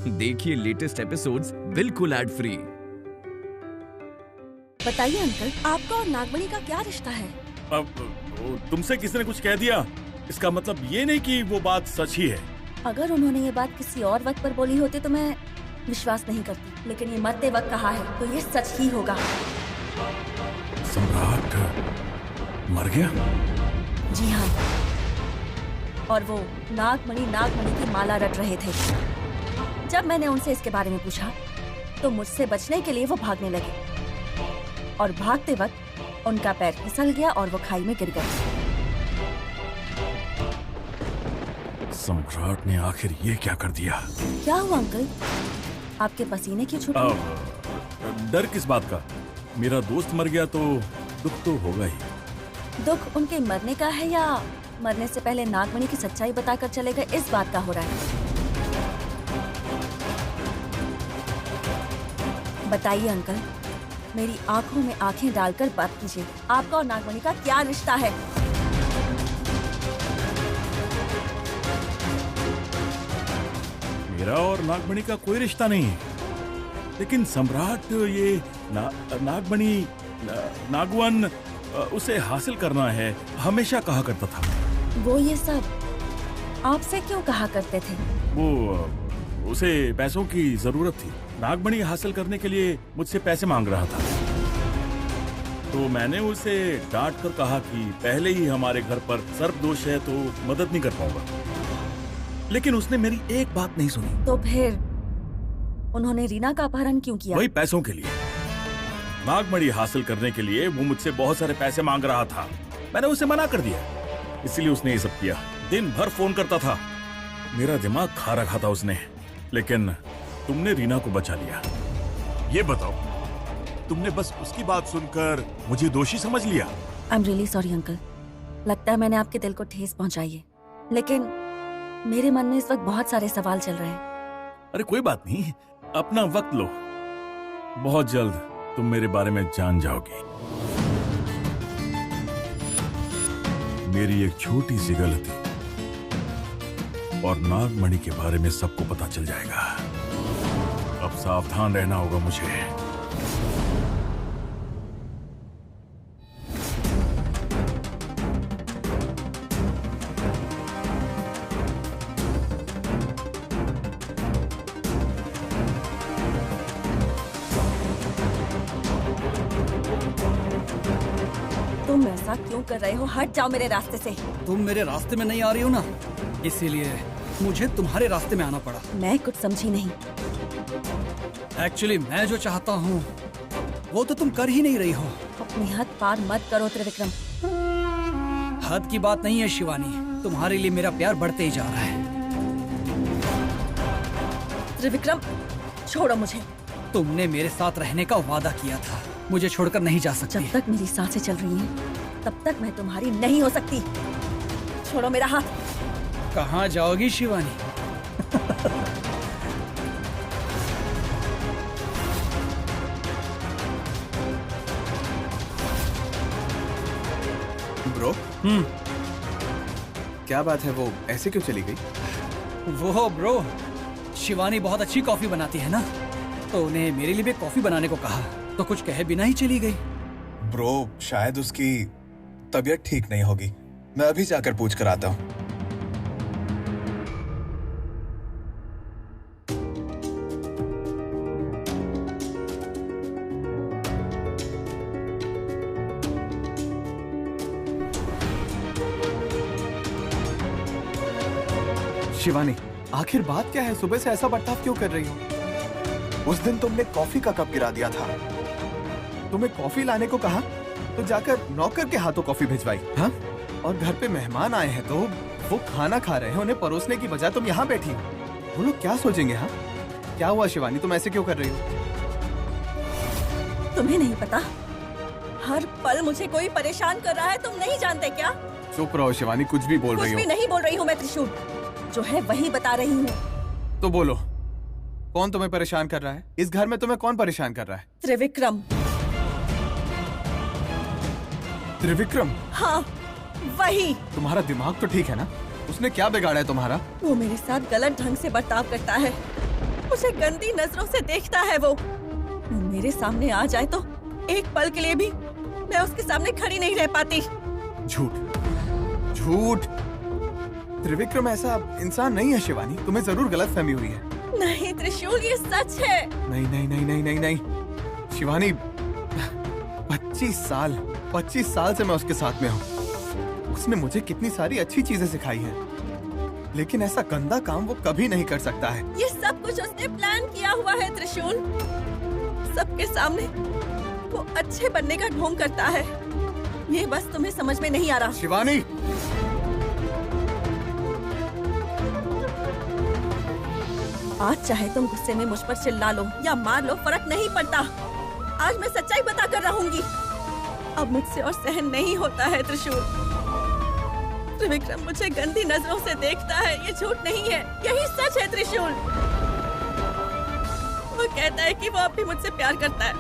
देखिए latest episodes बिल्कुल ad free. बताइए अंकल, आपका और नागमणि का क्या रिश्ता है? अब तुमसे किसी ने कुछ कह दिया, इसका मतलब ये नहीं कि वो बात सच ही है। अगर उन्होंने ये बात किसी और वक्त पर बोली होती तो मैं विश्वास नहीं करती, लेकिन ये मरते वक्त कहा है तो ये सच ही होगा। सम्राट मर गया? जी हाँ, और वो नागमणि की माला रट रहे थे। जब मैंने उनसे इसके बारे में पूछा तो मुझसे बचने के लिए वो भागने लगे और भागते वक्त उनका पैर फिसल गया और वो खाई में गिर गए। सम्राट ने आखिर ये क्या कर दिया? क्या हुआ अंकल? आपके पसीने क्यों छूटे? डर किस बात का? मेरा दोस्त मर गया तो दुख तो होगा ही। दुख उनके मरने का है या मरने से पहले नागमणि की सच्चाई बताकर चले गए, इस बात का हो रहा है? बताइए अंकल, मेरी आंखों में आंखें डालकर बात कीजिए। आपका और नागमणि का क्या रिश्ता है? मेरा और नागमणि का कोई रिश्ता नहीं है, लेकिन सम्राट ये नागमणि नागवन उसे हासिल करना है हमेशा कहा करता था। वो ये सब आपसे क्यों कहा करते थे? वो उसे पैसों की जरूरत थी। नागमणि हासिल करने के लिए मुझसे पैसे मांग रहा था, तो मैंने उसे डांट कर कहा कि पहले ही हमारे घर पर सर्प दोष है तो मदद नहीं कर पाऊंगा, लेकिन उसने मेरी एक बात नहीं सुनी। तो फिर उन्होंने रीना का अपहरण क्यों किया? वही पैसों के लिए। नागमणि हासिल करने के लिए वो मुझसे बहुत सारे पैसे मांग रहा था। मैंने उसे मना कर दिया, इसलिए उसने ये सब किया। दिन भर फोन करता था, मेरा दिमाग खा रखा था उसने। लेकिन तुमने रीना को बचा लिया। ये बताओ, तुमने बस उसकी बात सुनकर मुझे दोषी समझ लिया? I am really sorry uncle, लगता है मैंने आपके दिल को ठेस पहुंचाई है, लेकिन मेरे मन में इस वक्त बहुत सारे सवाल चल रहे हैं। अरे कोई बात नहीं, अपना वक्त लो, बहुत जल्द तुम मेरे बारे में जान जाओगी। मेरी एक छोटी सी गलती और नागमणि के बारे में सबको पता चल जाएगा। अब सावधान रहना होगा मुझे। तुम ऐसा क्यों कर रहे हो? हट जाओ मेरे रास्ते से। तुम मेरे रास्ते में नहीं आ रही हो ना, इसीलिए मुझे तुम्हारे रास्ते में आना पड़ा। मैं कुछ समझी नहीं। एक्चुअली मैं जो चाहता हूँ वो तो तुम कर ही नहीं रही हो। अपनी हद पार मत करो त्रिविक्रम। हद की बात नहीं है शिवानी, तुम्हारे लिए मेरा प्यार बढ़ते ही जा रहा है। त्रिविक्रम छोड़ो मुझे। तुमने मेरे साथ रहने का वादा किया था, मुझे छोड़कर नहीं जा सकती। जब तक मेरी सांसें चल रही हैं, तब तक मैं तुम्हारी नहीं हो सकती। छोड़ो मेरा हाथ। कहाँ जाओगी शिवानी? ब्रो, क्या बात है, वो ऐसे क्यों चली गई? वो ब्रो, शिवानी बहुत अच्छी कॉफी बनाती है ना, तो उन्हें मेरे लिए भी कॉफी बनाने को कहा, तो कुछ कहे बिना ही चली गई। ब्रो, शायद उसकी तबीयत ठीक नहीं होगी। मैं अभी जाकर पूछ कर आता हूँ। शिवानी, आखिर बात क्या है? सुबह से ऐसा बर्ताव क्यों कर रही हो? उस दिन तुमने कॉफी का कप गिरा दिया था। तुम्हें कॉफी लाने को कहा तो जाकर नौकर के हाथों कॉफी भिजवाई, हाँ? और घर पे मेहमान आए हैं तो वो खाना खा रहे हैं, उन्हें परोसने की बजाय तुम यहाँ बैठी हो। वो लोग क्या सोचेंगे? हाँ, क्या हुआ शिवानी, तुम ऐसे क्यों कर रही हो? तुम्हें नहीं पता, हर पल मुझे कोई परेशान कर रहा है, तुम नहीं जानते क्या? चुप रहो शिवानी, कुछ भी बोल रही हो। कुछ भी नहीं बोल रही हूँ मैं त्रिशूल, जो है वही बता रही हूँ। तो बोलो, कौन तुम्हें परेशान कर रहा है? इस घर में तुम्हें कौन परेशान कर रहा है? त्रिविक्रम। त्रिविक्रम? हाँ वही। तुम्हारा दिमाग तो ठीक है ना? उसने क्या बिगाड़ा है तुम्हारा? वो मेरे साथ गलत ढंग से बर्ताव करता है। मुझे गंदी नजरों से देखता है वो मेरे सामने आ जाए तो एक पल के लिए भी मैं उसके सामने खड़ी नहीं रह पाती। झूठ झूठ। त्रिविक्रम ऐसा इंसान नहीं है शिवानी, तुम्हें जरूर गलतफहमी हुई है। नहीं त्रिशूल, ये सच है। नहीं नहीं नहीं नहीं नहीं नहीं शिवानी, 25 साल से मैं उसके साथ में हूँ। उसने मुझे कितनी सारी अच्छी चीजें सिखाई हैं, लेकिन ऐसा गंदा काम वो कभी नहीं कर सकता है। ये सब कुछ उसने प्लान किया हुआ है त्रिशूल। सबके सामने वो अच्छे बनने का ढोंग करता है। ये बस तुम्हें समझ में नहीं आ रहा। शिवानी, आज चाहे तुम गुस्से में मुझ पर चिल्ला लो या मार लो, फर्क नहीं पड़ता। आज मैं सच्चाई बताकर रहूंगी। अब मुझसे और सहन नहीं होता है त्रिशूल। त्रिविक्रम मुझे गंदी नजरों से देखता है, ये झूठ नहीं है, यही सच है त्रिशूल। वो कहता है कि वो अब भी मुझसे प्यार करता है,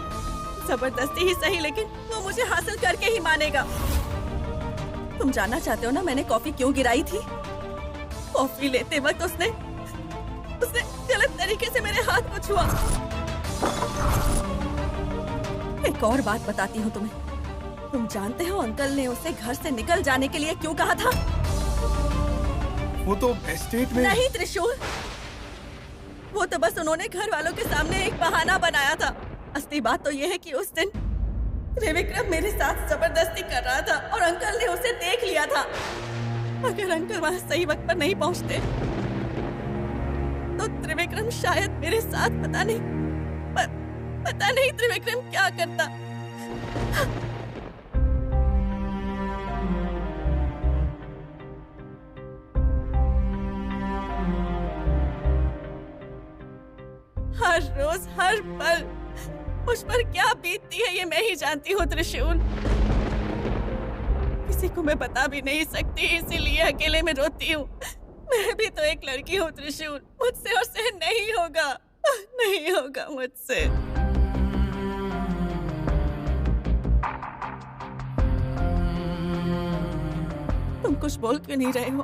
जबरदस्ती ही सही, लेकिन वो मुझे हासिल करके ही मानेगा। तुम जानना चाहते हो ना मैंने कॉफी क्यों गिराई थी? कॉफी लेते वक्त उसने गलत तरीके से मेरे हाथ को छुआ। एक और बात बताती हूँ तुम्हें। तुम जानते हो अंकल ने उसे घर से निकल जाने के लिए क्यों कहा था? वो तो एस्टेट में। नहीं त्रिशूल, वो तो बस उन्होंने घर वालों के सामने एक बहाना बनाया था। असली बात तो ये है कि उस दिन त्रिविक्रम मेरे साथ जबरदस्ती कर रहा था और अंकल ने उसे देख लिया था। अगर अंकल वहाँ सही वक्त पर नहीं पहुँचते तो त्रिविक्रम शायद मेरे साथ पता नहीं त्रिविक्रम क्या करता। हर रोज हर पल मुझ पर क्या बीतती है ये मैं ही जानती हूँ त्रिशूल। किसी को मैं बता भी नहीं सकती, इसीलिए अकेले में रोती हूँ। मैं भी तो एक लड़की हूँ त्रिशूल, मुझसे और सहन नहीं होगा, नहीं होगा मुझसे। तुम कुछ बोल क्यों नहीं रहे हो?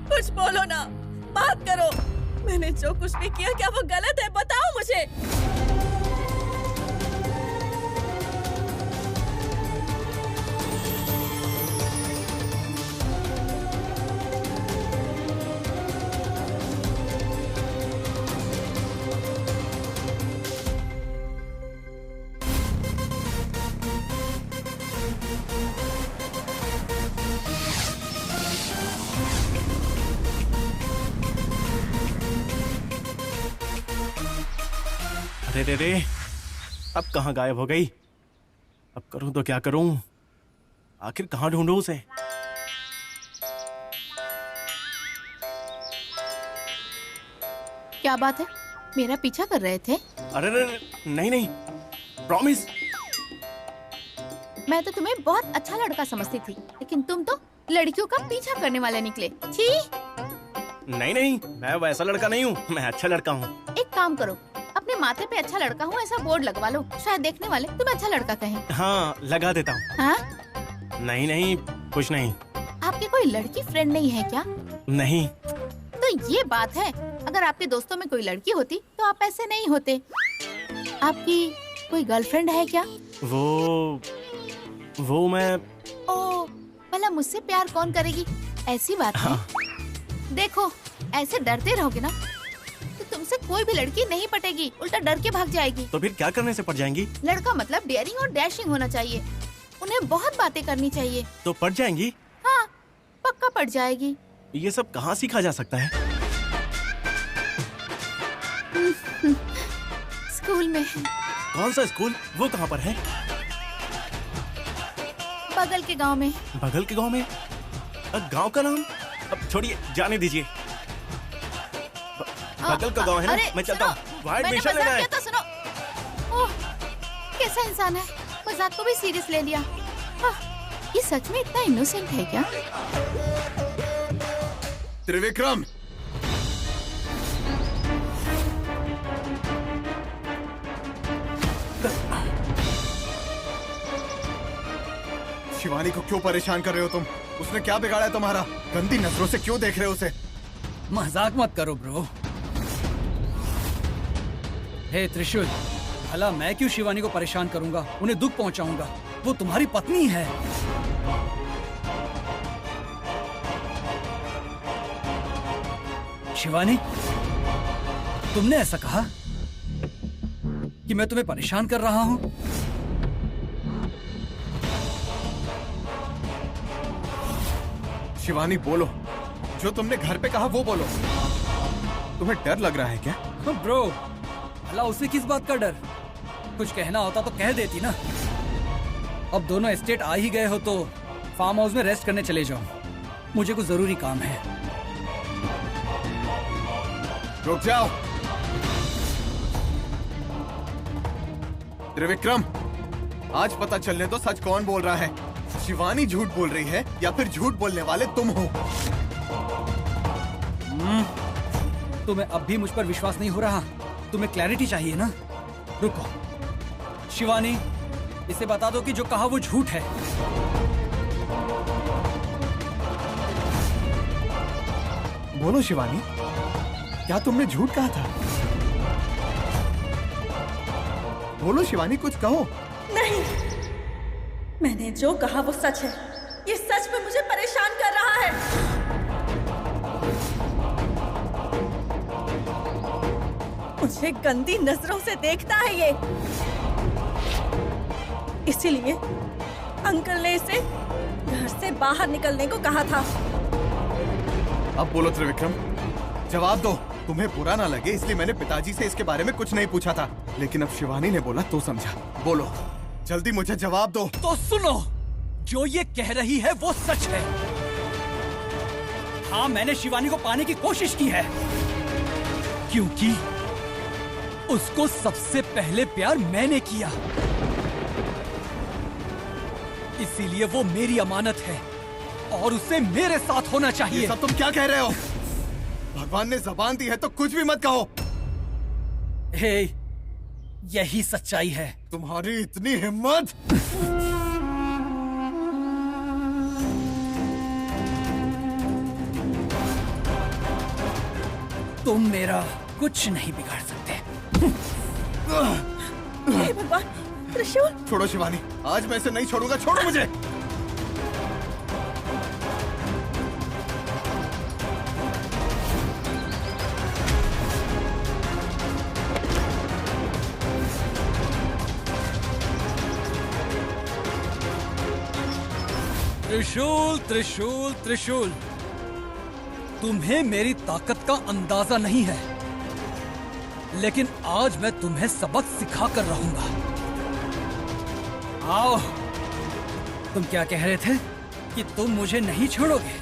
कुछ बोलो ना, बात करो। मैंने जो कुछ भी किया क्या वो गलत है? बताओ मुझे। अरे रे, अब कहाँ गायब हो गई? अब करूं तो क्या करूं? आखिर कहाँ ढूंढूं उसे? क्या बात है, मेरा पीछा कर रहे थे? अरे रे, नहीं नहीं, प्रॉमिस। मैं तो तुम्हें बहुत अच्छा लड़का समझती थी, लेकिन तुम तो लड़कियों का पीछा करने वाले निकले। छी! नहीं नहीं, मैं वैसा लड़का नहीं हूँ, मैं अच्छा लड़का हूँ। एक काम करो, अपने माथे पे अच्छा लड़का हूँ ऐसा बोर्ड लगवा लो, शायद देखने वाले तुम्हें अच्छा लड़का कहें। हाँ, लगा देता हूँ। हाँ? नहीं नहीं, कुछ नहीं। आपके कोई लड़की फ्रेंड नहीं है क्या? नहीं। तो ये बात है, अगर आपके दोस्तों में कोई लड़की होती तो आप ऐसे नहीं होते। आपकी कोई गर्लफ्रेंड है क्या? वो मैं। ओ, भला मुझसे प्यार कौन करेगी? ऐसी बात है। हाँ। देखो, ऐसे डरते रहोगे ना तो तुमसे कोई भी लड़की नहीं पटेगी, उल्टा डर के भाग जाएगी। तो फिर क्या करने से पड़ जाएंगी? लड़का मतलब डेयरिंग और डैशिंग होना चाहिए। उन्हें बहुत बातें करनी चाहिए। तो पड़ जाएंगी? हाँ, पक्का पड़ जाएगी। ये सब कहाँ सीखा जा सकता है? स्कूल में। कौन सा स्कूल? वो कहाँ पर है? बगल के गांव में। बगल के गांव में? गांव का नाम अब छोड़िए, जाने दीजिए। बगल का गांव है ना, मैं चलता हूँ। वहाँ एडमिशन लेना है। तो सुनो। ओह, कैसा इंसान है, मजाक को भी सीरियस ले लिया। ये सच में इतना इनोसेंट है क्या? त्रिविक्रम, शिवानी को क्यों परेशान कर रहे हो तुम? उसने क्या बिगाड़ा है तुम्हारा? गंदी नजरों से क्यों देख रहे हो उसे? मजाक मत करो ब्रो। हे त्रिशूल, भला मैं क्यों शिवानी को परेशान करूंगा, उन्हें दुख पहुंचाऊंगा? वो तुम्हारी पत्नी है। शिवानी, तुमने ऐसा कहा कि मैं तुम्हें परेशान कर रहा हूं? शिवानी बोलो, जो तुमने घर पे कहा वो बोलो। तुम्हें डर लग रहा है क्या? ब्रो, भला उसे किस बात का डर? कुछ कहना होता तो कह देती ना। अब दोनों एस्टेट आ ही गए हो तो फार्म हाउस में रेस्ट करने चले जाओ, मुझे कुछ जरूरी काम है। रुक जाओ। त्रिविक्रम, आज पता चलने दो सच कौन बोल रहा है। शिवानी झूठ बोल रही है या फिर झूठ बोलने वाले तुम हो? तुम्हें अब भी मुझ पर विश्वास नहीं हो रहा? तुम्हें क्लैरिटी चाहिए ना? रुको शिवानी, इसे बता दो कि जो कहा वो झूठ है। बोलो शिवानी, क्या तुमने झूठ कहा था? बोलो शिवानी, कुछ कहो। नहीं, मैंने जो कहा वो सच है। ये सच में मुझे परेशान कर रहा है। मुझे गंदी नजरों से देखता है ये, इसीलिए अंकल ने इसे घर से बाहर निकलने को कहा था। अब बोलो त्रिविक्रम, जवाब दो। तुम्हें बुरा ना लगे इसलिए मैंने पिताजी से इसके बारे में कुछ नहीं पूछा था, लेकिन अब शिवानी ने बोला तो समझा। बोलो जल्दी, मुझे जवाब दो। तो सुनो, जो ये कह रही है वो सच है। हाँ, मैंने शिवानी को पाने की कोशिश की है, क्योंकि उसको सबसे पहले प्यार मैंने किया, इसीलिए वो मेरी अमानत है और उसे मेरे साथ होना चाहिए। ये सब तुम क्या कह रहे हो? भगवान ने जबान दी है तो कुछ भी मत कहो। हे, यही सच्चाई है। तुम्हारी इतनी हिम्मत! तुम मेरा कुछ नहीं बिगाड़ सकते। हे भगवान, त्रिशूल! छोड़ो शिवानी, आज मैं इसे नहीं छोड़ूंगा। छोड़ो मुझे। त्रिशूल, त्रिशूल, त्रिशूल, तुम्हें मेरी ताकत का अंदाजा नहीं है, लेकिन आज मैं तुम्हें सबक सिखा कर रहूंगा। आओ। तुम क्या कह रहे थे कि तुम मुझे नहीं छोड़ोगे?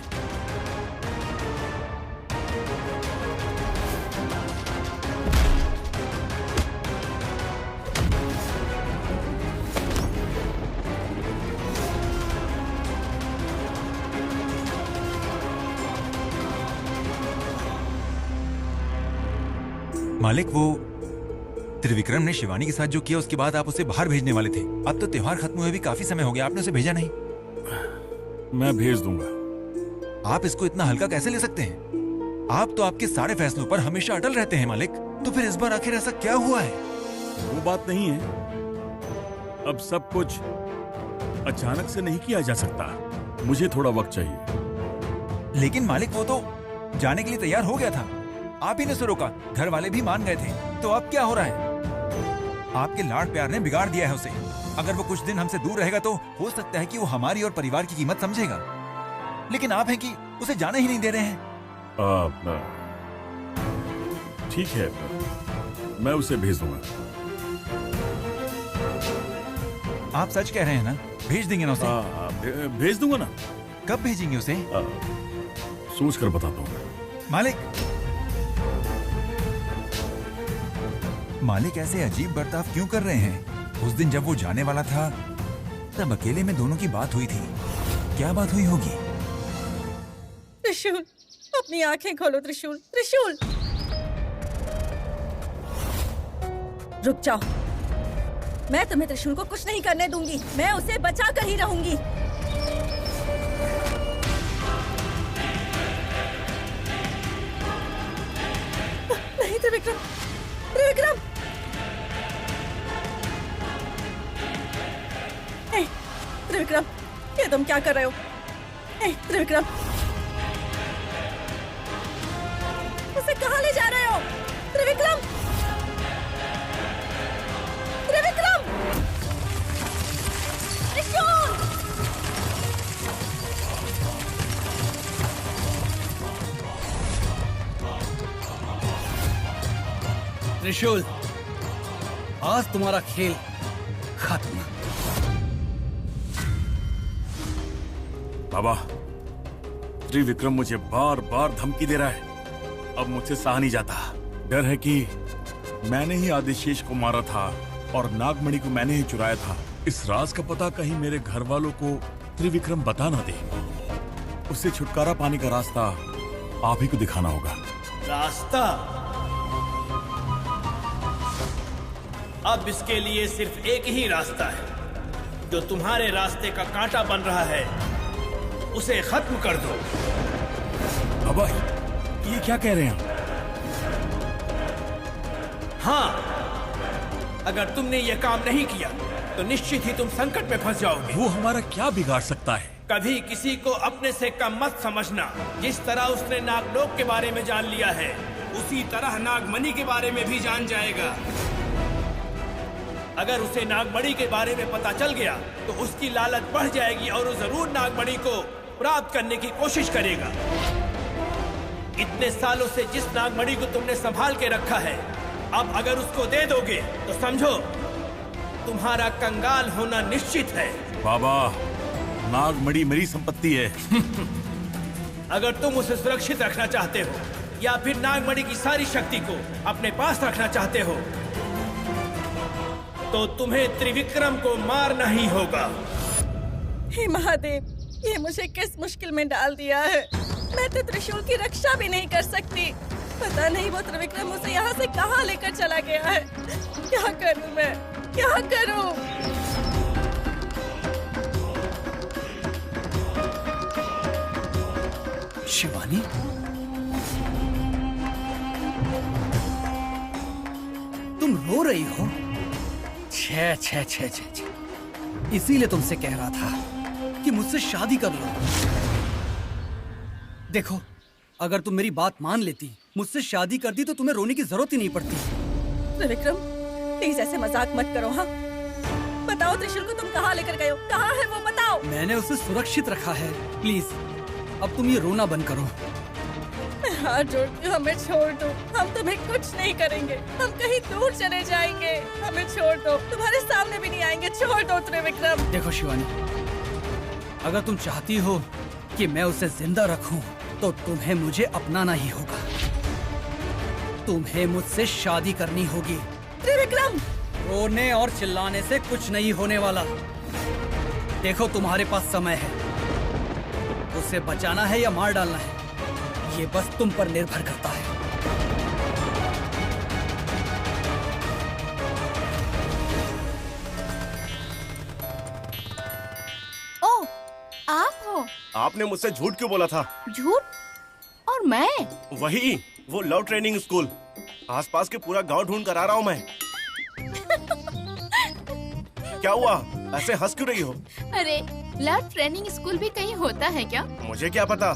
मालिक, वो त्रिविक्रम ने शिवानी के साथ जो किया उसके बाद आप उसे बाहर भेजने वाले थे। अब तो त्योहार खत्म हुए भी काफी समय हो गया, आपने उसे भेजा नहीं। मैं भेज दूंगा। आप इसको इतना हल्का कैसे ले सकते हैं? आप तो आपके सारे फैसलों पर हमेशा अटल रहते हैं मालिक। तो फिर इस बार आखिर ऐसा क्या हुआ है? वो बात नहीं है। अब सब कुछ अचानक से नहीं किया जा सकता, मुझे थोड़ा वक्त चाहिए। लेकिन मालिक, वो तो जाने के लिए तैयार हो गया था, आप ही ने उसे रोका। घर वाले भी मान गए थे, तो अब क्या हो रहा है? आपके लाड प्यार ने बिगाड़ दिया है उसे। अगर वो कुछ दिन हमसे दूर रहेगा तो हो सकता है कि वो हमारी और परिवार की कीमत समझेगा, लेकिन आप हैं कि उसे जाने ही नहीं दे रहे हैं। ठीक है, मैं उसे भेज दूंगा। आप सच कह रहे हैं ना? भेज देंगे ना उसे? भेज दूंगा ना। कब भेजेंगे उसे? सोच कर बताता हूँ। मालिक ऐसे अजीब बर्ताव क्यों कर रहे हैं? उस दिन जब वो जाने वाला था तब अकेले में दोनों की बात हुई थी। क्या बात हुई होगी? त्रिशूल, अपनी आंखें खोलो। त्रिशूल, त्रिशूल! रुक जाओ, मैं तुम्हें त्रिशूल को कुछ नहीं करने दूंगी। मैं उसे बचा कर ही रहूंगी। नहीं त्रिविक्रम, त्रिविक्रम! त्रिविक्रम, ये तुम क्या कर रहे हो? ए, त्रिविक्रम, उसे कहाँ ले जा रहे हो? त्रिविक्रम, त्रिविक्रम, त्रिशूल! त्रिशूल, आज तुम्हारा खेल खत्म। बाबा, त्रिविक्रम मुझे बार बार धमकी दे रहा है। अब मुझसे सहा नहीं जाता। डर है कि मैंने ही आदिशेष को मारा था और नागमणि को मैंने ही चुराया था। इस राज का पता कहीं मेरे घर वालों को त्रिविक्रम बता ना दे। उससे छुटकारा पाने का रास्ता आप ही को दिखाना होगा। रास्ता? अब इसके लिए सिर्फ एक ही रास्ता है। जो तुम्हारे रास्ते का कांटा बन रहा है, उसे खत्म कर दो। बाबा, ये क्या कह रहे हैं? हाँ, अगर तुमने ये काम नहीं किया तो निश्चित ही तुम संकट में फंस जाओगे। वो हमारा क्या बिगाड़ सकता है? कभी किसी को अपने से कम मत समझना। जिस तरह उसने नागलोक के बारे में जान लिया है, उसी तरह नागमणि के बारे में भी जान जाएगा। अगर उसे नागमणि के बारे में पता चल गया तो उसकी लालच बढ़ जाएगी और वो जरूर नागमणि को प्राप्त करने की कोशिश करेगा। इतने सालों से जिस नागमणि को तुमने संभाल के रखा है, अब अगर उसको दे दोगे तो समझो तुम्हारा कंगाल होना निश्चित है। बाबा, नागमणि मेरी संपत्ति है। अगर तुम उसे सुरक्षित रखना चाहते हो या फिर नागमणि की सारी शक्ति को अपने पास रखना चाहते हो, तो तुम्हें त्रिविक्रम को मारना ही होगा। हे महादेव, ये मुझे किस मुश्किल में डाल दिया है। मैं तो त्रिशूल की रक्षा भी नहीं कर सकती। पता नहीं वो त्रिविक्रम उसे यहाँ से कहाँ लेकर चला गया है। क्या करूँ मैं, क्या करूँ? शिवानी, तुम रो रही हो? छे छे छे छे छे। इसीलिए तुमसे कह रहा था कि मुझसे शादी कर लो। देखो, अगर तुम मेरी बात मान लेती, मुझसे शादी करती, तो तुम्हें रोने की जरूरत ही नहीं पड़ती। त्रिविक्रम, प्लीज ऐसे मजाक मत करो। हाँ, बताओ त्रिशूल को तुम कहाँ लेकर गए हो? कहाँ है वो, बताओ। मैंने उसे सुरक्षित रखा है। प्लीज, अब तुम ये रोना बंद करो। मैं हाथ जोड़ती हूँ, हमें छोड़ दो। हम तुम्हें कुछ नहीं करेंगे। हम कहीं दूर चले जाएंगे। हमें छोड़ दो, तुम्हारे सामने भी नहीं आएंगे। छोड़ दो त्रिविक्रम। देखो शिवानी, अगर तुम चाहती हो कि मैं उसे जिंदा रखूं, तो तुम्हें मुझे अपनाना ही होगा। तुम्हें मुझसे शादी करनी होगी। त्रिविक्रम! रोने और चिल्लाने से कुछ नहीं होने वाला। देखो, तुम्हारे पास समय है। उसे बचाना है या मार डालना है, ये बस तुम पर निर्भर करता है। ओह, आप हो? आपने मुझसे झूठ क्यों बोला था? झूठ? और मैं? वही, वो लव ट्रेनिंग स्कूल। आसपास के पूरा गांव ढूंढ कर आ रहा हूँ मैं। क्या हुआ, ऐसे हंस क्यों रही हो? अरे, लव ट्रेनिंग स्कूल भी कहीं होता है क्या? मुझे क्या पता,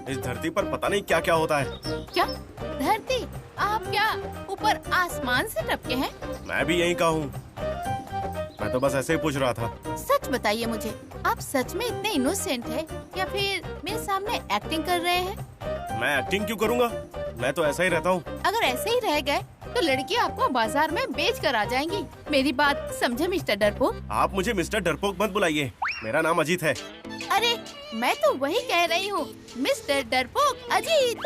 इस धरती पर पता नहीं क्या क्या होता है। क्या धरती? आप क्या ऊपर आसमान से टपके हैं? मैं भी यही का हूँ। मैं तो बस ऐसे ही पूछ रहा था। सच बताइए मुझे, आप सच में इतने इनोसेंट हैं या फिर मेरे सामने एक्टिंग कर रहे हैं? मैं एक्टिंग क्यों करूँगा, मैं तो ऐसा ही रहता हूँ। अगर ऐसे ही रह गए तो लड़कियाँ आपको बाजार में बेच कर आ जाएंगी। मेरी बात समझे मिस्टर डरपोक? आप मुझे मिस्टर डरपोक मत बुलाइए, मेरा नाम अजीत है। अरे, मैं तो वही कह रही हूँ, मिस्टर डरपोक अजीत।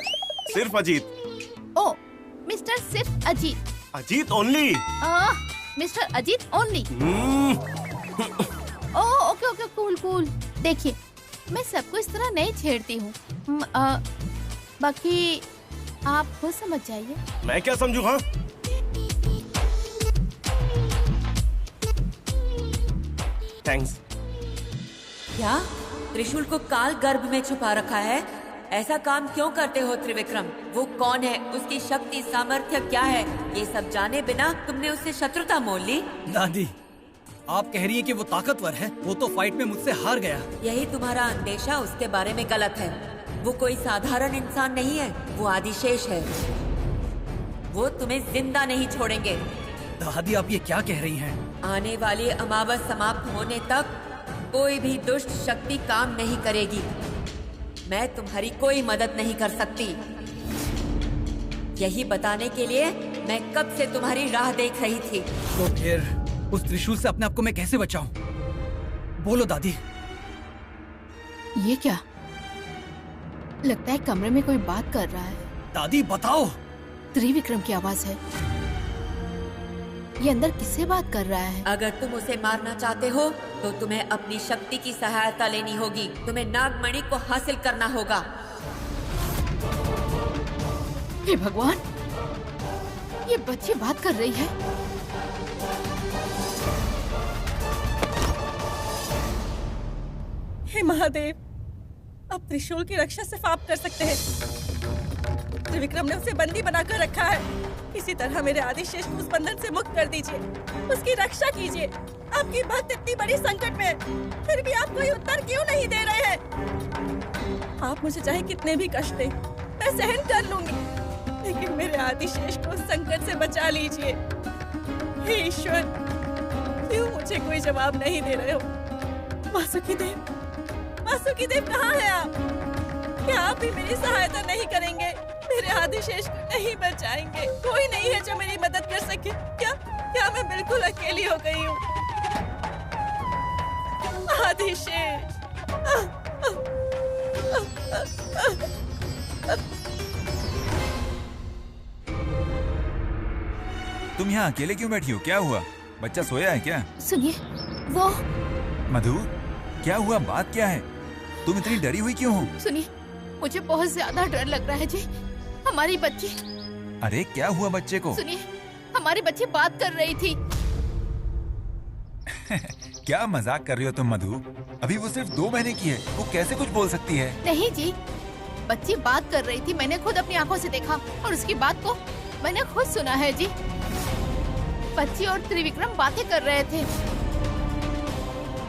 सिर्फ अजीत? ओ, मिस्टर सिर्फ Ajit. Ajit only? Mister Ajit only. Oh, okay okay, cool cool. देखिए, मैं सबको इस तरह नहीं छेड़ती हूँ। बाकी आप खुद समझ जाइए। मैं क्या समझूँ? हाँ, थैंक्स। क्या त्रिशूल को काल गर्भ में छुपा रखा है? ऐसा काम क्यों करते हो त्रिविक्रम? वो कौन है, उसकी शक्ति सामर्थ्य क्या है, ये सब जाने बिना तुमने उससे शत्रुता मोल ली? दादी, आप कह रही हैं कि वो ताकतवर है, वो तो फाइट में मुझसे हार गया। यही तुम्हारा अंदेशा उसके बारे में गलत है। वो कोई साधारण इंसान नहीं है, वो आदिशेष है। वो तुम्हें जिंदा नहीं छोड़ेंगे। दादी आप ये क्या कह रही हैं? आने वाली अमावस समाप्त होने तक कोई भी दुष्ट शक्ति काम नहीं करेगी। मैं तुम्हारी कोई मदद नहीं कर सकती। यही बताने के लिए मैं कब से तुम्हारी राह देख रही थी। तो फिर उस त्रिशूल से अपने आप को मैं कैसे बचाऊं? बोलो दादी। ये क्या? लगता है कमरे में कोई बात कर रहा है। दादी बताओ। त्रिविक्रम की आवाज है। ये अंदर किससे बात कर रहा है? अगर तुम उसे मारना चाहते हो तो तुम्हें अपनी शक्ति की सहायता लेनी होगी। तुम्हें नागमणि को हासिल करना होगा। हे भगवान, ये बच्ची बात कर रही है। हे महादेव, अब त्रिशूल की रक्षा सिर्फ आप कर सकते हैं। त्रिविक्रम ने उसे बंदी बनाकर रखा है। किसी तरह मेरे आदिशेष को उस बंधन से मुक्त कर दीजिए, उसकी रक्षा कीजिए। आपकी भक्त इतनी बड़ी संकट में है, फिर भी आप कोई उत्तर क्यों नहीं दे रहे हैं? आप मुझे चाहे कितने भी कष्ट दें, मैं सहन कर लूंगी, लेकिन मेरे आदिशेष को उस संकट से बचा लीजिए। हे ईश्वर, क्यों मुझे कोई जवाब नहीं दे रहे हो? वासुकी देव, वासुकी देव कहाँ हैं आप? क्या आप भी मेरी सहायता नहीं करेंगे? मेरे आदिशेष को नहीं बचाएंगे? कोई नहीं है जो मेरी मदद कर सके? क्या मैं बिल्कुल अकेली हो गई हूँ? आदिशेष, तुम यहाँ अकेले क्यों बैठी हो? क्या हुआ? बच्चा सोया है क्या? सुनिए, वो मधु, क्या हुआ? बात क्या है? तुम इतनी डरी हुई क्यों हो? सुनिए, मुझे बहुत ज्यादा डर लग रहा है जी। हमारी बच्ची। अरे क्या हुआ बच्चे को? सुनिए, हमारी बच्ची बात कर रही थी। क्या मजाक कर रही हो तुम मधु? अभी वो सिर्फ 2 महीने की है, वो कैसे कुछ बोल सकती है? नहीं जी, बच्ची बात कर रही थी। मैंने खुद अपनी आंखों से देखा और उसकी बात को मैंने खुद सुना है जी। बच्ची और त्रिविक्रम बातें कर रहे थे।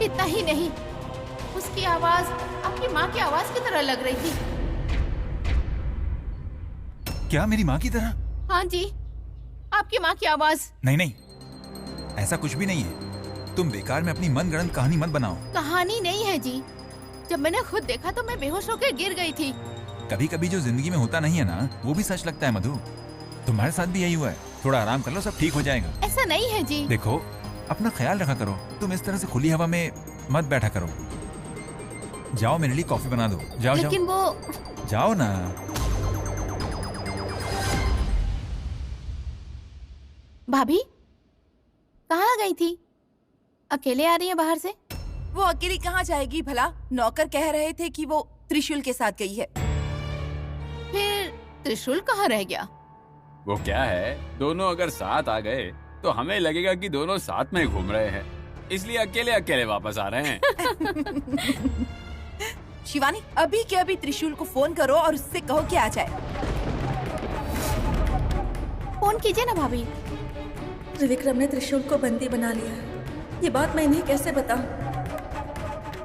इतना ही नहीं, उसकी आवाज आपकी माँ की आवाज की तरह लग रही थी। क्या मेरी माँ की तरह? हाँ जी, आपकी माँ की आवाज। नहीं नहीं, ऐसा कुछ भी नहीं है। तुम बेकार में अपनी मनगढ़ंत कहानी मत बनाओ। कहानी नहीं है जी, जब मैंने खुद देखा तो मैं बेहोश होकर गिर गई थी। कभी कभी जो जिंदगी में होता नहीं है ना, वो भी सच लगता है मधु। तुम्हारे साथ भी यही हुआ है। थोड़ा आराम कर लो, सब ठीक हो जाएगा। ऐसा नहीं है जी। देखो, अपना ख्याल रखा करो। तुम इस तरह से खुली हवा में मत बैठा करो। जाओ, मेरे लिए कॉफी बना दो। जाओ लेकिन जाओ, वो जाओ ना। भाभी कहाँ गई थी? अकेले आ रही है बाहर से? वो अकेली कहाँ जाएगी भला? नौकर कह रहे थे कि वो त्रिशूल के साथ गई है। फिर त्रिशूल कहाँ रह गया? वो क्या है, दोनों अगर साथ आ गए तो हमें लगेगा कि दोनों साथ में घूम रहे हैं, इसलिए अकेले अकेले वापस आ रहे हैं। शिवानी, अभी के अभी त्रिशूल को फोन करो और उससे कहो कि आ जाए। फोन कीजिए ना भाभी। त्रिविक्रम ने त्रिशूल को बंदी बना लिया है। ये बात मैं इन्हें कैसे बताऊं?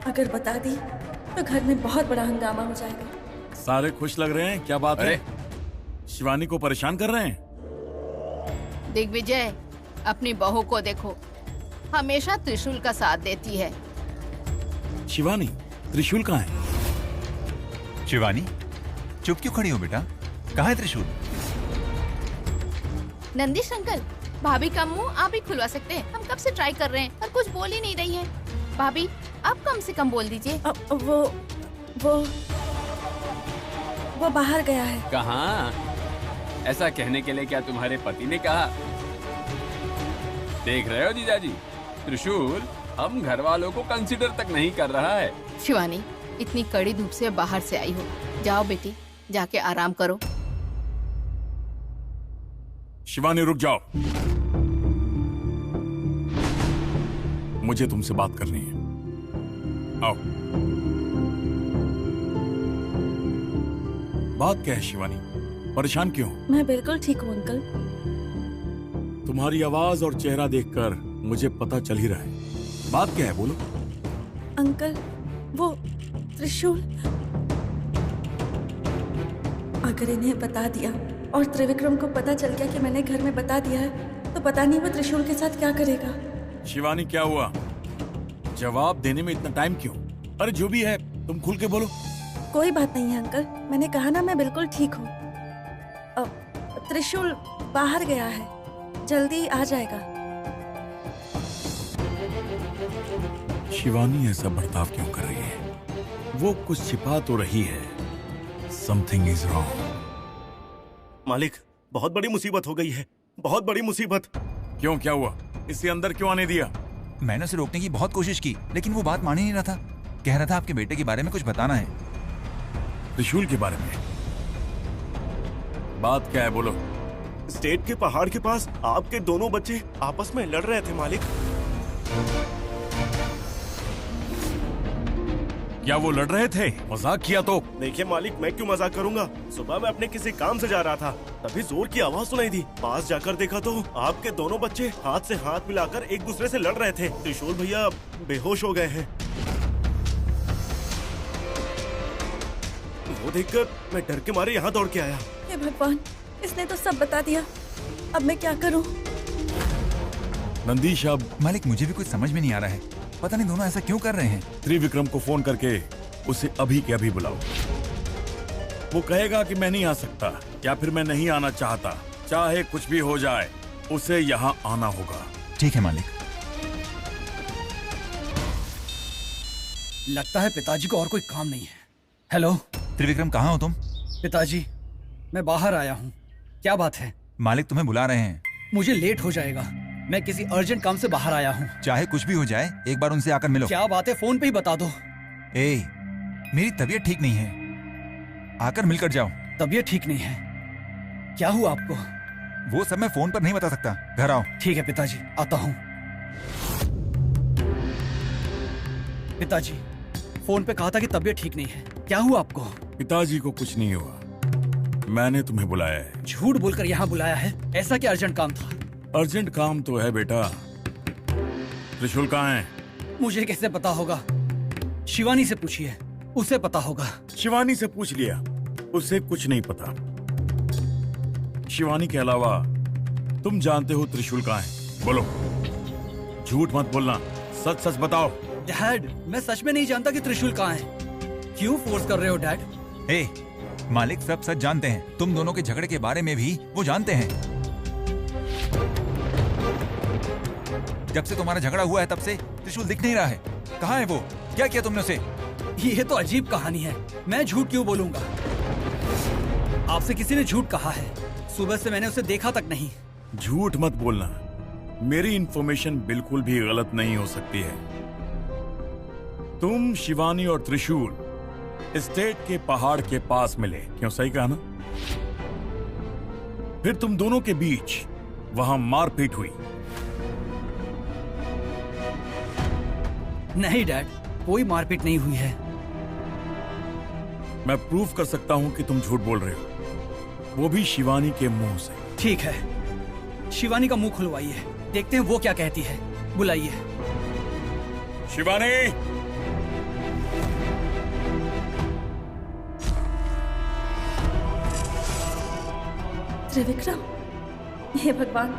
अगर बता दी तो घर में बहुत बड़ा हंगामा हो जाएगा। सारे खुश लग रहे हैं, क्या बात है? शिवानी को परेशान कर रहे हैं? दिग्विजय, अपनी बहू को देखो, हमेशा त्रिशूल का साथ देती है। शिवानी, त्रिशूल कहाँ है? शिवानी, चुप क्यों खड़ी हो बेटा? कहाँ है त्रिशूल? नंदीश अंकल, भाभी का मुंह आप ही खुलवा सकते हैं। हम कब से ट्राई कर रहे हैं पर कुछ बोल ही नहीं रही है। भाभी, आप कम से कम बोल दीजिए। वो बाहर गया है। कहाँ? ऐसा कहने के लिए क्या तुम्हारे पति ने कहा? देख रहे हो जीजाजी, त्रिशूल हम घर वालों को कंसीडर तक नहीं कर रहा है। शिवानी, इतनी कड़ी धूप से बाहर से आई हो, जाओ बेटी, जाके आराम करो। शिवानी रुक जाओ, मुझे तुमसे बात करनी है। आओ। बात क्या है शिवानी? परेशान क्यों? मैं बिल्कुल ठीक हूँ अंकल। तुम्हारी आवाज और चेहरा देखकर मुझे पता चल ही रहा है बात क्या है, बोलो। अंकल, वो त्रिशूल अगर इन्हें बता दिया और त्रिविक्रम को पता चल गया कि मैंने घर में बता दिया है, तो पता नहीं वो त्रिशूल के साथ क्या करेगा। शिवानी, क्या हुआ? जवाब देने में इतना टाइम क्यों? अरे जो भी है तुम खुल के बोलो। कोई बात नहीं है अंकल, मैंने कहा ना मैं बिल्कुल ठीक हूँ। अब त्रिशूल बाहर गया है, जल्दी आ जाएगा। शिवानी ऐसा बर्ताव क्यों कर रही है? वो कुछ छिपा तो रही है। Something is wrong. मालिक, बहुत बड़ी मुसीबत हो गई है, बहुत बड़ी मुसीबत। क्यों, क्या हुआ? इसे अंदर क्यों आने दिया? मैंने उसे रोकने की बहुत कोशिश की, लेकिन वो बात मान ही नहीं रहा था। कह रहा था आपके बेटे के बारे में कुछ बताना है। त्रिशूल के बारे में? बात क्या है, बोलो। स्टेट के पहाड़ के पास आपके दोनों बच्चे आपस में लड़ रहे थे मालिक। क्या वो लड़ रहे थे? मजाक किया तो? देखिए मालिक, मैं क्यों मजाक करूंगा। सुबह मैं अपने किसी काम से जा रहा था, तभी जोर की आवाज सुनाई दी। पास जाकर देखा तो आपके दोनों बच्चे हाथ से हाथ मिलाकर एक दूसरे से लड़ रहे थे। त्रिशूल भैया बेहोश हो गए हैं। वो देखकर मैं डर के मारे यहाँ दौड़ के आया। हे भगवान, इसने तो सब बता दिया। अब मैं क्या करूं? नंदीश, अब मालिक मुझे भी कुछ समझ में नहीं आ रहा है। पता नहीं दोनों ऐसा क्यों कर रहे हैं। त्रिविक्रम को फोन करके उसे अभी के अभी बुलाओ। वो कहेगा कि मैं नहीं आ सकता या फिर मैं नहीं आना चाहता। चाहे कुछ भी हो जाए, उसे यहाँ आना होगा। ठीक है मालिक। लगता है पिताजी को और कोई काम नहीं है। हेलो त्रिविक्रम, कहाँ हो तुम? पिताजी, मैं बाहर आया हूँ। क्या बात है? मालिक तुम्हें बुला रहे हैं। मुझे लेट हो जाएगा, मैं किसी अर्जेंट काम से बाहर आया हूँ। चाहे कुछ भी हो जाए, एक बार उनसे आकर मिलो। क्या बात है, फोन पे ही बता दो। मेरी तबीयत ठीक नहीं है, आकर मिलकर जाओ। तबीयत ठीक नहीं है? क्या हुआ आपको? वो सब मैं फोन पर नहीं बता सकता, घर आओ। ठीक है पिताजी, आता हूँ। पिताजी, फोन पे कहा था कि तबीयत ठीक नहीं है, क्या हुआ आपको? पिताजी को कुछ नहीं हुआ, मैंने तुम्हें बुलाया है। झूठ बोलकर यहाँ बुलाया है? ऐसा क्या अर्जेंट काम था? अर्जेंट काम तो है बेटा। त्रिशूल कहाँ है? मुझे कैसे पता होगा? शिवानी से पूछिए, उसे पता होगा। शिवानी से पूछ लिया, उसे कुछ नहीं पता। शिवानी के अलावा तुम जानते हो त्रिशूल कहाँ है? बोलो, झूठ मत बोलना, सच सच बताओ। डैड, मैं सच में नहीं जानता कि त्रिशूल कहाँ है। क्यों फोर्स कर रहे हो डैड? मालिक सब सच जानते हैं। तुम दोनों के झगड़े के बारे में भी वो जानते हैं। जब से तुम्हारा झगड़ा हुआ है तब से त्रिशूल दिख नहीं रहा है। कहाँ है वो? क्या किया तुमने उसे? ये तो अजीब कहानी है, मैं झूठ क्यों बोलूंगा? आपसे किसी ने झूठ कहा है? सुबह से मैंने उसे देखा तक नहीं। झूठ मत बोलना, मेरी इंफॉर्मेशन बिल्कुल भी गलत नहीं हो सकती है। तुम, शिवानी और त्रिशूल स्टेट के पहाड़ के पास मिले, क्यों? सही कहा ना? फिर तुम दोनों के बीच वहां मारपीट हुई। नहीं डैड, कोई मारपीट नहीं हुई है। मैं प्रूव कर सकता हूं कि तुम झूठ बोल रहे हो, वो भी शिवानी के मुंह से। ठीक है, शिवानी का मुंह खुलवाइए, देखते हैं वो क्या कहती है। बुलाइए। शिवानी! त्रिविक्रम, हे भगवान,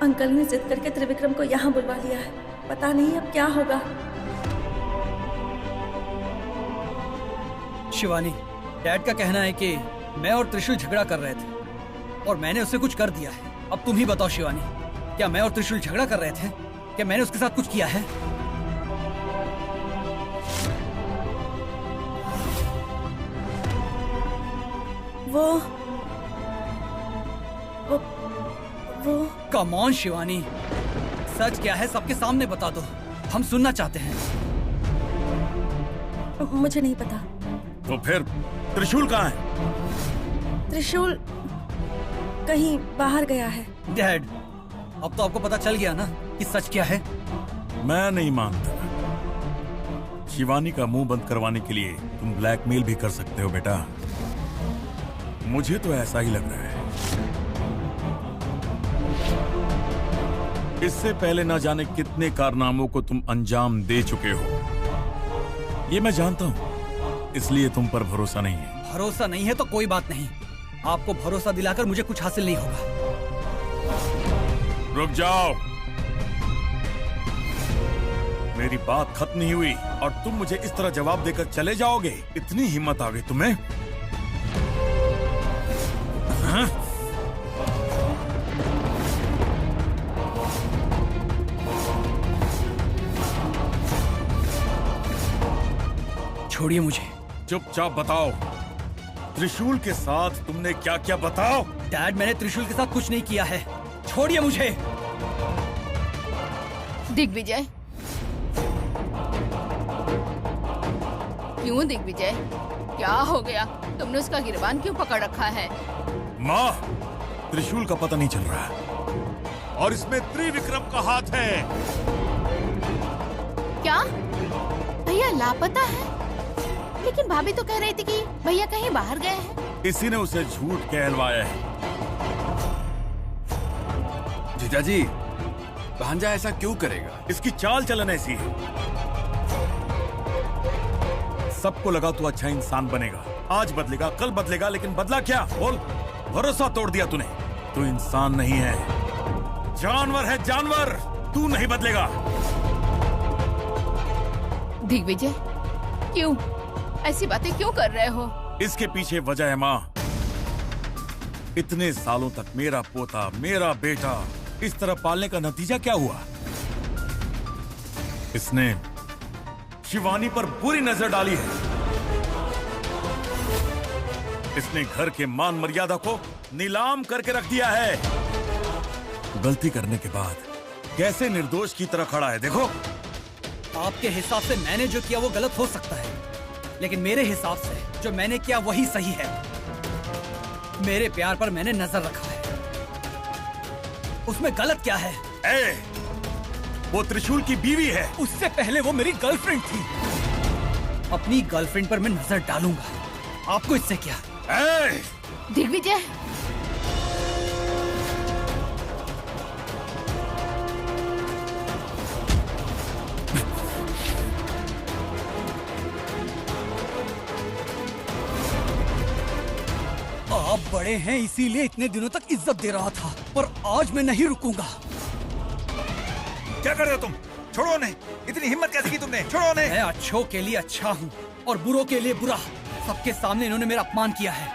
अंकल ने जिद करके त्रिविक्रम को यहाँ बुलवा लिया है। पता नहीं अब क्या होगा। शिवानी, डैड का कहना है कि मैं और त्रिशूल झगड़ा कर रहे थे और मैंने उससे कुछ कर दिया है। अब तुम ही बताओ शिवानी, क्या मैं और त्रिशूल झगड़ा कर रहे थे? क्या मैंने उसके साथ कुछ किया है? वो कम ऑन शिवानी, सच क्या है सबके सामने बता दो, हम सुनना चाहते हैं। मुझे नहीं पता। तो फिर त्रिशूल कहाँ है? त्रिशूल कहीं बाहर गया है। डैड, अब तो आपको पता चल गया ना कि सच क्या है? मैं नहीं मानता। शिवानी का मुंह बंद करवाने के लिए तुम ब्लैकमेल भी कर सकते हो बेटा। मुझे तो ऐसा ही लग रहा है। इससे पहले ना जाने कितने कारनामों को तुम अंजाम दे चुके हो, ये मैं जानता हूँ, इसलिए तुम पर भरोसा नहीं है। भरोसा नहीं है तो कोई बात नहीं, आपको भरोसा दिलाकर मुझे कुछ हासिल नहीं होगा। रुक जाओ, मेरी बात खत्म नहीं हुई और तुम मुझे इस तरह जवाब देकर चले जाओगे? इतनी हिम्मत आ गई तुम्हें? हाँ? छोड़िए मुझे। चुपचाप बताओ, त्रिशूल के साथ तुमने क्या क्या? बताओ। डैड, मैंने त्रिशूल के साथ कुछ नहीं किया है, छोड़िए मुझे। दिग्विजय, क्यों दिग्विजय, क्या हो गया? तुमने उसका गिरबान क्यों पकड़ रखा है? माँ, त्रिशूल का पता नहीं चल रहा है और इसमें त्रिविक्रम का हाथ है। क्या भैया लापता है? लेकिन भाभी तो कह रही थी कि भैया कहीं बाहर गए हैं। इसी ने उसे झूठ कहलवाया है। जीजाजी, भांजा ऐसा क्यों करेगा? इसकी चाल चलन ऐसी है। सबको लगा तू अच्छा इंसान बनेगा, आज बदलेगा, कल बदलेगा, लेकिन बदला क्या? बोल। भरोसा तोड़ दिया तूने। तू इंसान नहीं है, जानवर है, जानवर। तू नहीं बदलेगा। दिग्विजय, क्यों ऐसी बातें क्यों कर रहे हो? इसके पीछे वजह है माँ। इतने सालों तक मेरा पोता, मेरा बेटा इस तरह पालने का नतीजा क्या हुआ? इसने शिवानी पर बुरी नजर डाली है। इसने घर के मान मर्यादा को नीलाम करके रख दिया है। गलती करने के बाद कैसे निर्दोष की तरह खड़ा है, देखो। आपके हिसाब से मैंने जो किया वो गलत हो सकता है, लेकिन मेरे हिसाब से जो मैंने किया वही सही है। मेरे प्यार पर मैंने नजर रखा है, उसमें गलत क्या है? वो त्रिशूल की बीवी है। उससे पहले वो मेरी गर्लफ्रेंड थी। अपनी गर्लफ्रेंड पर मैं नजर डालूंगा, आपको इससे क्या? दिग्विजय, आप बड़े हैं इसीलिए इतने दिनों तक इज्जत दे रहा था, पर आज मैं नहीं रुकूंगा। क्या कर रहे हो तुम? छोड़ो उन्हें। इतनी हिम्मत कैसे की तुमने? छोड़ो उन्हें। मैं अच्छों के लिए अच्छा हूँ और बुरों के लिए बुरा। सबके सामने इन्होंने मेरा अपमान किया है।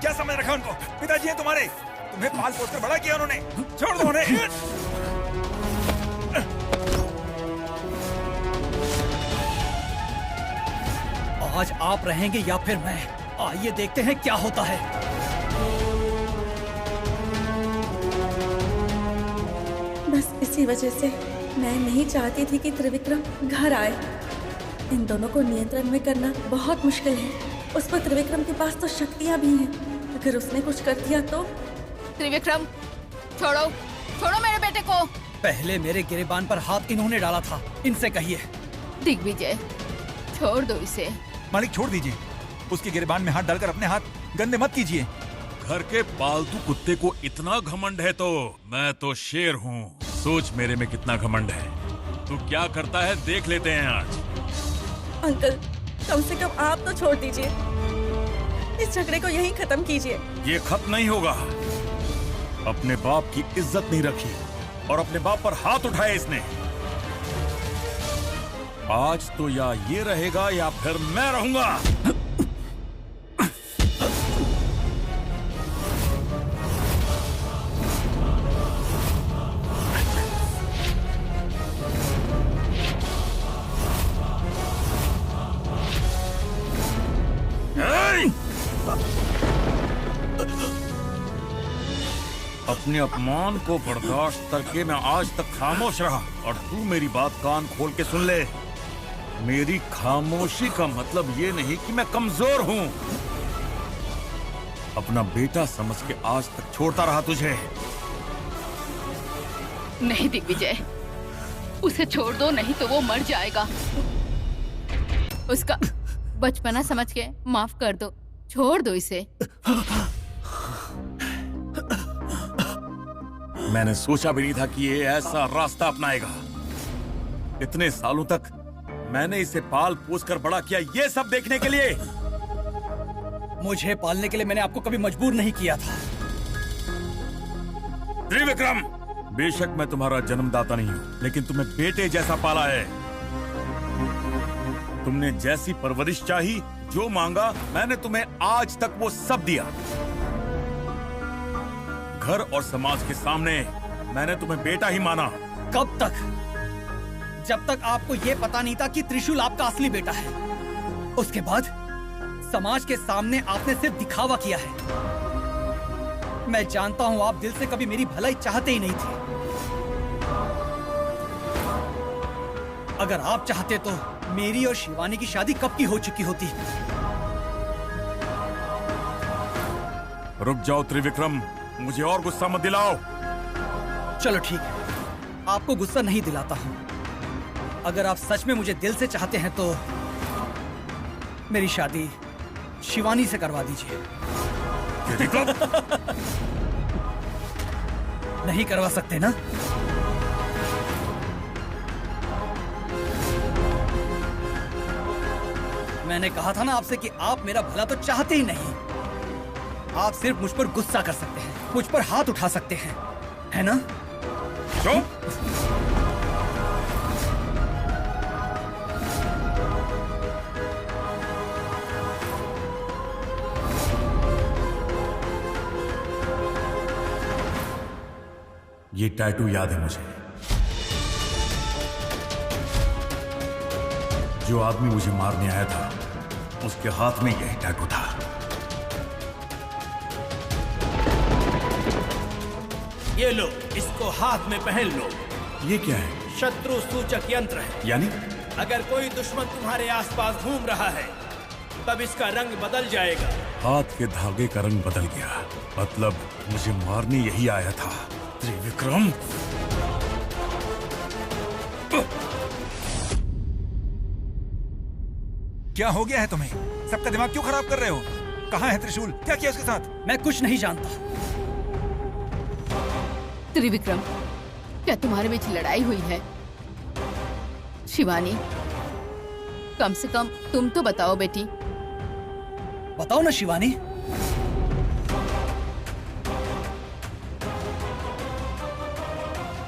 क्या समझ रखा उनको? पिताजी हैं तुम्हारे, तुम्हें पाल पोस कर बड़ा किया उन्होंने। छोड़ दो उन्हें। आज आप रहेंगे या फिर मैं, आइए देखते हैं क्या होता है। बस इसी वजह से मैं नहीं चाहती थी कि त्रिविक्रम घर आए। इन दोनों को नियंत्रण में करना बहुत मुश्किल है। उस पर त्रिविक्रम के पास तो शक्तियाँ भी हैं। अगर उसने कुछ कर दिया तो? त्रिविक्रम, छोड़ो, छोड़ो मेरे बेटे को। पहले मेरे गिरेबान पर हाथ इन्होंने डाला था, इनसे कहिए। दिग्विजय, छोड़ दो इसे। मालिक छोड़ दीजिए, उसके गिरेबान में हाथ डालकर अपने हाथ गंदे मत कीजिए। घर के पालतू कुत्ते को इतना घमंड है तो मैं तो शेर हूँ। सोच मेरे में कितना घमंड है। तू क्या करता है देख लेते हैं आज। अंकल, कम से कम आप तो छोड़ दीजिए। इस झगड़े को यहीं खत्म कीजिए। ये खत्म नहीं होगा। अपने बाप की इज्जत नहीं रखी और अपने बाप पर हाथ उठाया इसने। आज तो या ये रहेगा या फिर मैं रहूंगा। अपने अपमान को बर्दाश्त करके मैं आज तक खामोश रहा और तू मेरी बात कान खोल के सुन ले। मेरी खामोशी का मतलब ये नहीं कि मैं कमजोर हूँ। अपना बेटा समझ के आज तक छोड़ता रहा तुझे। नहीं दिग्विजय, उसे छोड़ दो, नहीं तो वो मर जाएगा। उसका बचपना समझ के माफ कर दो, छोड़ दो इसे। मैंने सोचा भी नहीं था कि ये ऐसा रास्ता अपनाएगा। इतने सालों तक मैंने इसे पाल पोस कर बड़ा किया, ये सब देखने के लिए। मुझे पालने के लिए मैंने आपको कभी मजबूर नहीं किया था। त्रिविक्रम, बेशक मैं तुम्हारा जन्मदाता नहीं हूँ, लेकिन तुम्हें बेटे जैसा पाला है। तुमने जैसी परवरिश चाही, जो मांगा, मैंने तुम्हें आज तक वो सब दिया। घर और समाज के सामने मैंने तुम्हें बेटा ही माना। कब तक? जब तक आपको ये पता नहीं था कि त्रिशूल आपका असली बेटा है। उसके बाद समाज के सामने आपने सिर्फ दिखावा किया है। मैं जानता हूं आप दिल से कभी मेरी भलाई चाहते ही नहीं थे। अगर आप चाहते तो मेरी और शिवानी की शादी कब की हो चुकी होती। रुक जाओ त्रिविक्रम, मुझे और गुस्सा मत दिलाओ। चलो ठीक है, आपको गुस्सा नहीं दिलाता हूं। अगर आप सच में मुझे दिल से चाहते हैं तो मेरी शादी शिवानी से करवा दीजिए। नहीं करवा सकते ना? मैंने कहा था ना आपसे कि आप मेरा भला तो चाहते ही नहीं। आप सिर्फ मुझ पर गुस्सा कर सकते हैं, मुझ पर हाथ उठा सकते हैं, है ना? चुप! ये टैटू याद है मुझे। जो आदमी मुझे मारने आया था, उसके हाथ में यही टैटू था। ये लो, इसको हाथ में पहन लो। ये क्या है? शत्रु सूचक यंत्र है। यानी अगर कोई दुश्मन तुम्हारे आसपास घूम रहा है, तब इसका रंग बदल जाएगा। हाथ के धागे का रंग बदल गया, मतलब मुझे मारने यही आया था। त्रिविक्रम, क्या हो गया है तुम्हें? सबका दिमाग क्यों खराब कर रहे हो? कहाँ है त्रिशूल? क्या किया उसके साथ? मैं कुछ नहीं जानता। त्रिविक्रम, क्या तुम्हारे बीच लड़ाई हुई है? शिवानी, कम से कम तुम तो बताओ बेटी। बताओ ना शिवानी।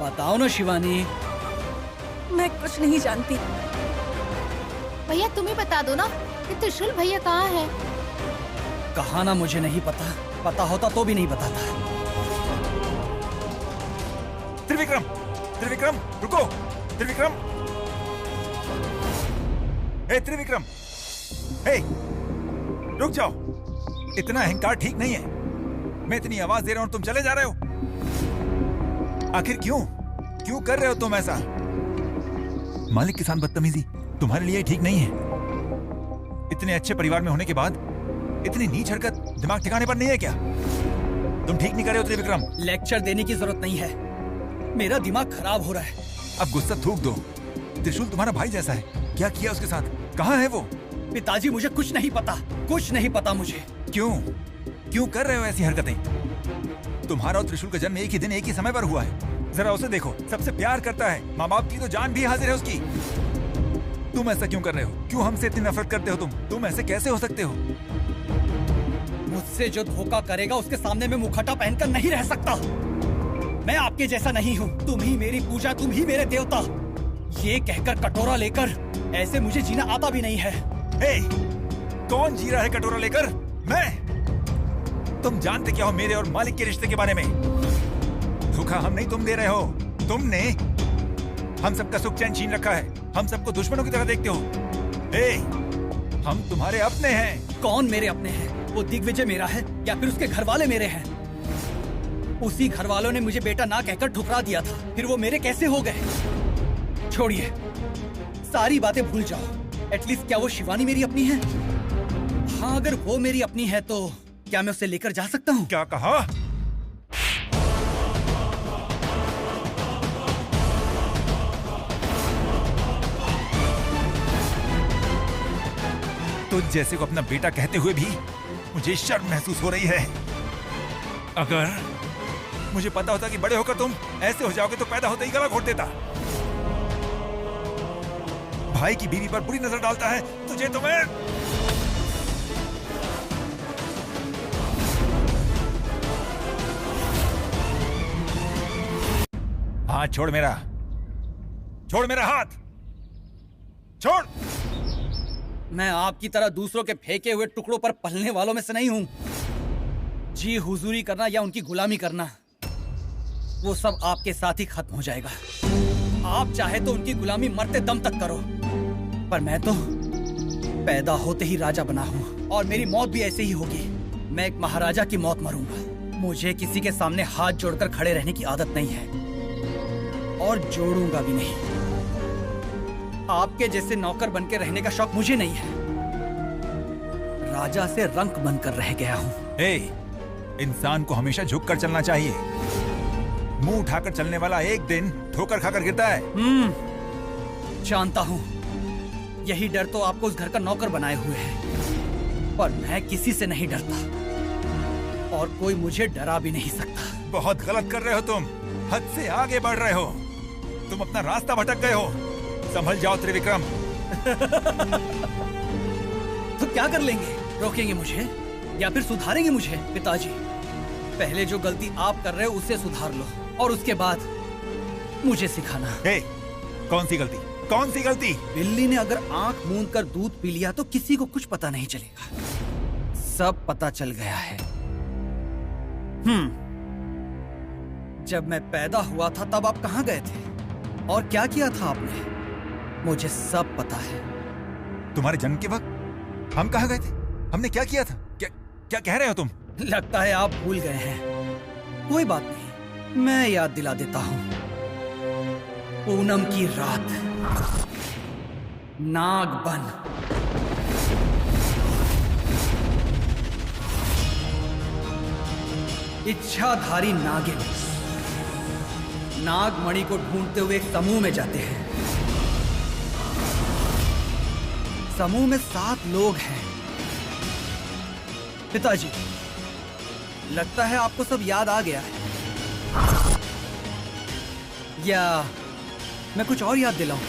बताओ ना शिवानी। मैं कुछ नहीं जानती। भैया तुम ही बता दो ना कि त्रिशूल भैया कहाँ है? कहा ना मुझे नहीं पता। पता होता तो भी नहीं बताता। त्रिविक्रम, त्रिविक्रम, रुको! त्रिविक्रम! हे त्रिविक्रम! हे! रुक जाओ! इतना अहंकार ठीक नहीं है। मैं इतनी आवाज दे रहा हूं, तुम चले जा रहे हो। आखिर क्यों? क्यों कर रहे हो तुम ऐसा? मालिक के साथ बदतमीजी तुम्हारे लिए ठीक नहीं है। इतने अच्छे परिवार में होने के बाद इतनी नीच हरकत दिमाग ठिकाने पर नहीं है क्या? तुम ठीक नहीं कर रहे हो त्रिविक्रम। लेक्चर देने की जरूरत नहीं है, मेरा दिमाग खराब हो रहा है। अब गुस्सा थूक दो। त्रिशूल तुम्हारा भाई जैसा है, क्या किया उसके साथ? कहाँ है वो? पिताजी मुझे कुछ नहीं पता, कुछ नहीं पता मुझे। क्यों? क्यों कर रहे हो ऐसी हरकतें? तुम्हारा और त्रिशूल का जन्म एक ही दिन एक ही समय पर हुआ है। जरा उसे देखो, सबसे प्यार करता है, माँ बाप की तो जान भी हाजिर है उसकी। तुम ऐसा क्यों कर रहे हो? क्यों हमसे इतनी नफरत करते हो तुम ऐसे कैसे हो सकते हो? मुझसे जो धोखा करेगा उसके सामने मैं मुखौटा पहनकर नहीं रह सकता। मैं आपके जैसा नहीं हूँ। तुम ही मेरी पूजा, तुम ही मेरे देवता। ये कहकर कटोरा लेकर ऐसे मुझे जीना आता भी नहीं है। हे, कौन जी रहा है कटोरा लेकर? मैं? तुम जानते क्या हो मेरे और मालिक के रिश्ते के बारे में? धोखा हम नहीं तुम दे रहे हो। तुमने हम सबका सुख चैन छीन रखा है। हम सबको दुश्मनों की तरह देखते हो। हे, हम तुम्हारे अपने हैं। कौन मेरे अपने हैं? वो दिग्विजय मेरा है या फिर उसके घर वाले मेरे हैं? उसी घर वालों ने मुझे बेटा ना कहकर ठुकरा दिया था, फिर वो मेरे कैसे हो गए? छोड़िए, सारी बातें भूल जाओ। एटलीस्ट क्या वो शिवानी मेरी अपनी है? हाँ, अगर वो मेरी अपनी है तो क्या मैं उसे लेकर जा सकता हूँ? क्या कहा? तुझ जैसे को अपना बेटा कहते हुए भी मुझे शर्म महसूस हो रही है। मुझे पता होता कि बड़े होकर तुम ऐसे हो जाओगे तो पैदा होते ही गला घोट देता। भाई की बीवी पर बुरी नजर डालता है तुझे तो मैं। हाथ छोड़ मेरा, छोड़ मेरा हाथ, छोड़। मैं आपकी तरह दूसरों के फेंके हुए टुकड़ों पर पलने वालों में से नहीं हूं। जी हुजूरी करना या उनकी गुलामी करना, वो सब आपके साथ ही खत्म हो जाएगा। आप चाहे तो उनकी गुलामी मरते दम तक करो, पर मैं तो पैदा होते ही राजा बना हूं और मेरी मौत भी ऐसे ही होगी। मैं एक महाराजा की मौत मरूंगा। मुझे किसी के सामने हाथ जोड़कर खड़े रहने की आदत नहीं है और जोड़ूंगा भी नहीं। आपके जैसे नौकर बनकर रहने का शौक मुझे नहीं है। राजा से रंक बनकर रह गया हूं। इंसान को हमेशा झुक कर चलना चाहिए। मुंह उठाकर चलने वाला एक दिन ठोकर खाकर गिरता है। जानता हूं, यही डर तो आपको उस घर का नौकर बनाए हुए है, पर मैं किसी से नहीं डरता और कोई मुझे डरा भी नहीं सकता। बहुत गलत कर रहे हो तुम, हद से आगे बढ़ रहे हो। तुम अपना रास्ता भटक गए हो। संभल जाओ त्रिविक्रम। तो क्या कर लेंगे? रोकेंगे मुझे या फिर सुधारेंगे मुझे? पिताजी, पहले जो गलती आप कर रहे हो उसे सुधार लो और उसके बाद मुझे सिखाना। कौन सी गलती? कौन सी गलती? बिल्ली ने अगर आंख मूंद कर दूध पी लिया तो किसी को कुछ पता नहीं चलेगा। सब पता चल गया है। जब मैं पैदा हुआ था तब आप कहाँ गए थे और क्या किया था आपने? मुझे सब पता है। तुम्हारे जन्म के वक्त हम कहाँ गए थे? हमने क्या किया था? क्या कह रहे हो तुम? लगता है आप भूल गए हैं। कोई बात नहीं, मैं याद दिला देता हूं। पूनम की रात, नागबन। इच्छाधारी नागिन नागमणि को ढूंढते हुए एक समूह में जाते हैं। समूह में 7 लोग हैं। पिताजी, लगता है आपको सब याद आ गया है, या मैं कुछ और याद दिलाऊं?